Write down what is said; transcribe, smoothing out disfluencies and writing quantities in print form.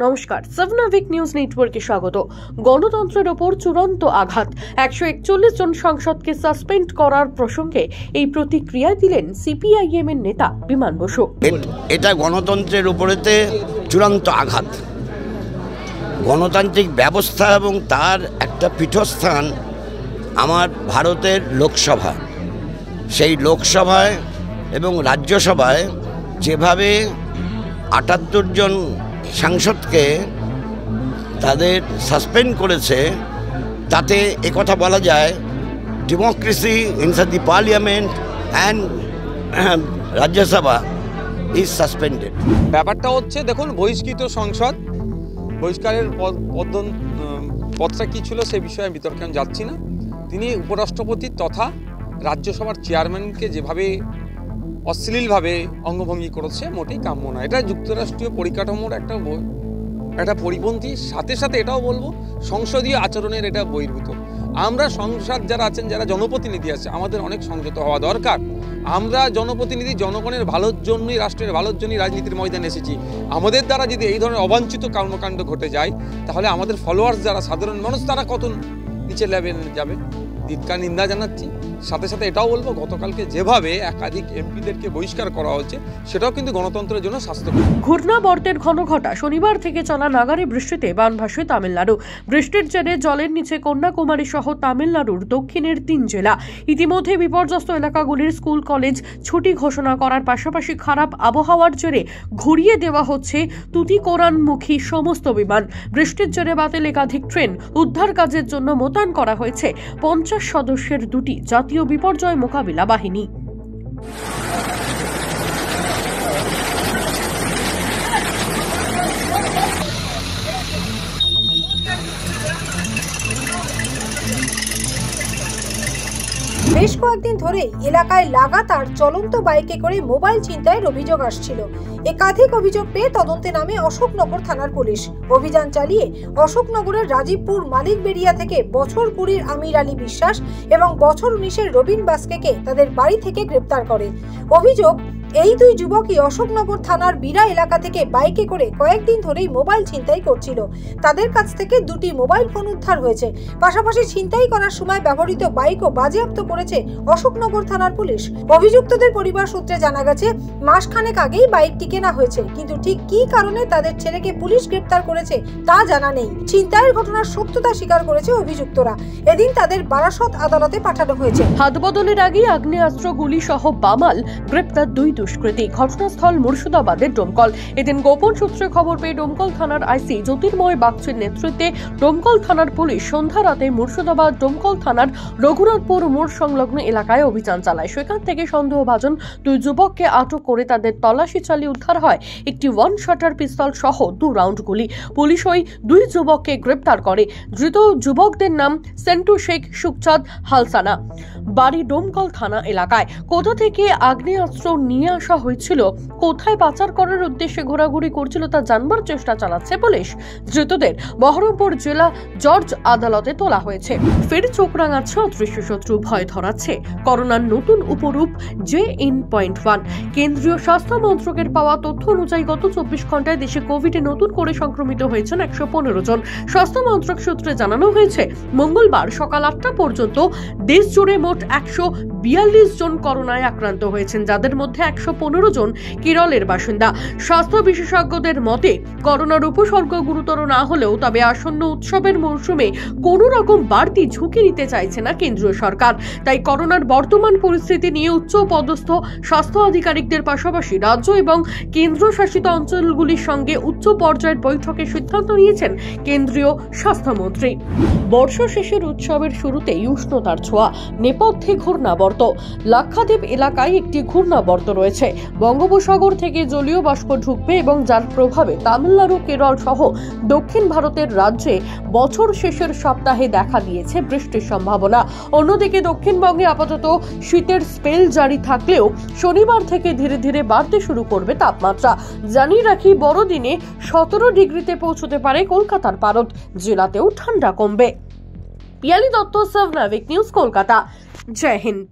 নমস্কার, সাবনাভিক নিউজ নেটওয়ার্কে স্বাগত। গণতন্ত্রের ওপর চূড়ান্ত আঘাত, 141 জন সাংসদকে সাসপেন্ড করার প্রসঙ্গে এই প্রতিক্রিয়া দিলেন সিপিআইএম এর নেতা বিমান বসু। এটা গণতন্ত্রের উপরেতে চূড়ান্ত আঘাত। গণতান্ত্রিক ব্যবস্থা এবং তার একটা পীঠস্থান আমার ভারতের লোকসভা। সেই লোকসভায় এবং রাজ্যসভায় যেভাবে 78 জন সাংসদকে তাদের সাসপেন্ড করেছে, তাতে একথা বলা যায় democracy inside the parliament and Rajya Sabha is suspended. ব্যাপারটা হচ্ছে, দেখুন, বহিষ্কৃত সংসদ বহিষ্কারের পদটা কী ছিল সে বিষয়ে বিতর্কে আমি যাচ্ছি না। তিনি উপরাষ্ট্রপতি তথা রাজ্যসভার চেয়ারম্যানকে যেভাবে অশ্লীলভাবে অঙ্গভঙ্গি করেছে মোটেই কাম্য না। এটা যুক্তরাষ্ট্রীয় পরিকাঠামোর একটা পরিপন্থী। সাথে সাথে এটাও বলবো, সংসদীয় আচরণের এটা বহির্ভূত। আমরা সংসদ যারা আছেন, যারা জনপ্রতিনিধি আছে, আমাদের অনেক সংযত হওয়া দরকার। আমরা জনপ্রতিনিধি, জনগণের ভালোর জন্যই, রাষ্ট্রের ভালোর জন্যই রাজনীতির ময়দানে এসেছি। আমাদের দ্বারা যদি এই ধরনের অবাঞ্ছিত কর্মকাণ্ড ঘটে যায়, তাহলে আমাদের ফলোয়ার্স যারা সাধারণ মানুষ, তারা কত নিচে লেভেলে যাবে। ধিক্কার, নিন্দা জানাচ্ছি। সাথে সাথে এটাও বলবো, গতকালকে যেভাবে একাধিক এমপিদেরকে বহিষ্কার করা হচ্ছে, সেটাও কিন্তু গণতন্ত্রের জন্য স্বাস্থ্যকর। ঘূর্ণাবর্তের ঘনঘটা, শনিবার থেকে চলা নাগারে বৃষ্টিতে বানভাসে তামিলনাড়ু। বৃষ্টির জেরে জলের নিচে কন্যাকুমারী সহ তামিলনাড়ুর দক্ষিণের 3 জেলা। ইতিমধ্যে বিপর্যস্ত এলাকাগুলির স্কুল কলেজ ছুটি ঘোষণা করার পাশাপাশি খারাপ আবহাওয়ার জেরে ঘুরিয়ে দেওয়া হচ্ছে তুতিকোরানমুখী সমস্ত বিমান। বৃষ্টির জেরে বাতিল একাধিক ট্রেন। উদ্ধার কাজের জন্য মোতায়েন করা হয়েছে 50 সদস্যের 2টি জাতীয় বিপর্যয় মোকাবিলা বাহিনী। বেশ কয়েকদিন ধরেই এলাকায় লাগাতার চলন্ত বাইকে করে মোবাইল ছিনতাইয়ের অভিযোগ আসছিল। একাধিক অভিযোগ পেয়ে তদন্তে নামে অশোকনগর থানার পুলিশ। অভিযান চালিয়ে অশোকনগরের রাজীবপুর মালিকবেড়িয়া থেকে বছর 20-র আমির আলী বিশ্বাস এবং বছর 19-এর রবিন বাস্কেকে তাদের বাড়ি থেকে গ্রেপ্তার করে। অভিযোগ, এই 2 যুবকই অশোকনগর থানার বিরা এলাকা থেকে বাইকে করে কয়েকদিন ধরেই মোবাইল ছিনতাই করছিল। তাদের কাছ থেকে 2টি মোবাইল ফোন উদ্ধার হয়েছে। পাশাপাশি ছিনতাই করার সময় ব্যবহৃত বাইকও বাজেয়াপ্ত করেছে অশোকনগর থানার পুলিশ। অভিযুক্তদের পরিবার সূত্রে জানা গেছে, মাসখানেক আগেই বাইকটি কেনা হয়েছে, কিন্তু ঠিক কী কারণে তাদের ছেলেকে পুলিশ গ্রেপ্তার করেছে তা জানা নেই। ছিনতাইয়ের ঘটনার সত্যতা স্বীকার করেছে অভিযুক্তরা। এদিন তাদের বারাসত আদালতে পাঠানো হয়েছে। হাত বদলের আগে আগ্নেয়াস্ত্র, গুলি সহ বামাল, গ্রেপ্তার 2 দুষ্কৃতী। ঘটনাস্থল মুর্শিদাবাদের ডোমকল। এদিন গোপন সূত্রে খবর পেয়ে ডোমকল থানার আইসি জ্যোতির্ময় বাগচির নেতৃত্বে ডোমকল থানার পুলিশ সন্ধ্যা রাতে মুর্শিদাবাদ ডোমকল থানার রঘুনাথপুর মোড় সংলগ্ন এলাকায় অভিযান চালায়। সেখান থেকে সন্দেহভাজন 2 যুবককে আটক করে তাদের তল্লাশি চালিয়ে উদ্ধার হয় একটি 1 শাটার পিস্তল সহ 2 রাউন্ড গুলি। পুলিশ ওই 2 যুবককে গ্রেপ্তার করে। ধৃত যুবকদের নাম সেন্টু শেখ, সুখচাঁদ হালসানা, বাড়ি ডোমকল থানা এলাকায়। কোথা থেকে আগ্নেয়াস্ত্র নিয়ে আসা হয়েছিল, কোথায় পাচার করার উদ্দেশ্যে ঘোরাঘুরি করছিল তা জানবার চেষ্টা চালাচ্ছে পুলিশ। ধৃতদের বহরমপুর জেলা জজ আদালতে তোলা হয়েছে। ফের চোখ রাঙাচ্ছে অদৃশ্য শত্রু, ভয় ধরাচ্ছে করোনার নতুন উপরূপ JN.1। কেন্দ্রীয় স্বাস্থ্য মন্ত্রকের পাওয়া তথ্য অনুযায়ী গত 24 ঘন্টায় দেশে কোভিডে নতুন করে সংক্রমিত হয়েছেন 115 জন। স্বাস্থ্য মন্ত্রক সূত্রে জানানো হয়েছে, মঙ্গলবার সকাল 8টা পর্যন্ত দেশ জুড়ে মোট 142 জন করোনায় আক্রান্ত হয়েছেন, যাদের মধ্যে 115 জন কেরলের বাসিন্দা। স্বাস্থ্য বিশেষজ্ঞদের মতে, করোনার উপসর্গ গুরুতর না হলেও তবে আসন্ন উৎসবের মৌসুমে কোনো রকম বাড়তি ঝুঁকি নিতে চাইছে না কেন্দ্রীয় সরকার। তাই করোনার বর্তমান পরিস্থিতি নিয়ে উচ্চ পদস্থ স্বাস্থ্য আধিকারিকদের পাশাপাশি রাজ্য এবং কেন্দ্রশাসিত অঞ্চলগুলির সঙ্গে উচ্চ পর্যায়ের বৈঠকে সিদ্ধান্ত নিয়েছেন কেন্দ্রীয় স্বাস্থ্যমন্ত্রী। বর্ষা শেষের উৎসবের শুরুতেই উষ্ণতার ছোঁয়া, নেপথ্যে ঘূর্ণাবর্ত। লাক্ষাদ্বীপ এলাকায় একটি ঘূর্ণাবর্ত রয়েছে। বঙ্গোপসাগর থেকে জলীয় বাষ্প ঢুকবে এবং যার প্রভাবে তামিলনাড়ু, কেরল সহ দক্ষিণ ভারতের রাজ্যে বছর শেষের সপ্তাহে দেখা দিয়েছে বৃষ্টির সম্ভাবনা। অন্যদিকে দক্ষিণবঙ্গে আপাতত শীতের স্পেল জারি থাকলেও শনিবার থেকে ধীরে ধীরে বাড়তে শুরু করবে তাপমাত্রা। জানিয়ে রাখি, বড়দিনে 17 ডিগ্রিতে পৌঁছতে পারে কলকাতার পারদ। জেলাতেও ঠান্ডা কমবে। পিয়ালি দত্ত, সাবনাভিক নিউজ, কলকাতা। জয় হিন্দ।